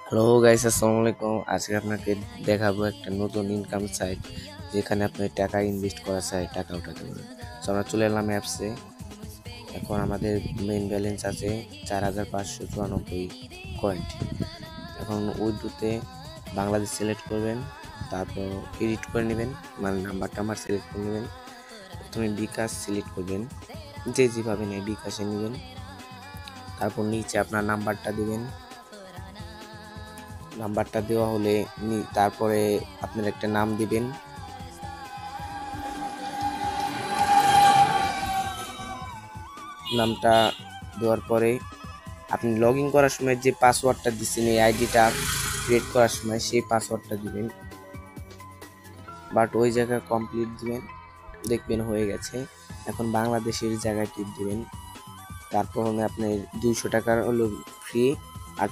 Hello guys, আসসালামু আলাইকুম। আজকে আপনাকে দেখাবো একটা নতুন ইনকাম সাইট যেখানে আপনি টাকা ইনভেস্ট করা চাই, টাকা উঠাতে পারবেন। তো আমরা চলে এলাম অ্যাপসে। এখন আমাদের মেইন ব্যালেন্স আছে 4,594 পয়েন্ট। এখন উইথড্রোতে বাংলাদেশ সিলেক্ট করবেন, তারপর এডিট করে নেবেন, মানে নাম্বার সিলেক্ট করে নেবেন। প্রথমে বিকাশ সিলেক্ট করবেন, যেভাবে নেয় বিকাশে নেবেন। তারপর নিচে আপনার নাম্বারটা দেবেন। নাম্বারটা দেওয়া হলে তারপরে আপনার একটা নাম দিবেন। নামটা দেওয়ার পরে আপনি লগ ইন করার সময় যে পাসওয়ার্ডটা দিচ্ছেন, এই আইডিটা ক্রিয়েট করার সময় সেই পাসওয়ার্ডটা দিবেন, বাট ওই জায়গায় কমপ্লিট দিবেন। দেখবেন হয়ে গেছে। এখন বাংলাদেশের জায়গায় টিপ দিবেন। তারপর আপনি 200 টাকার হলো ফ্রি, আর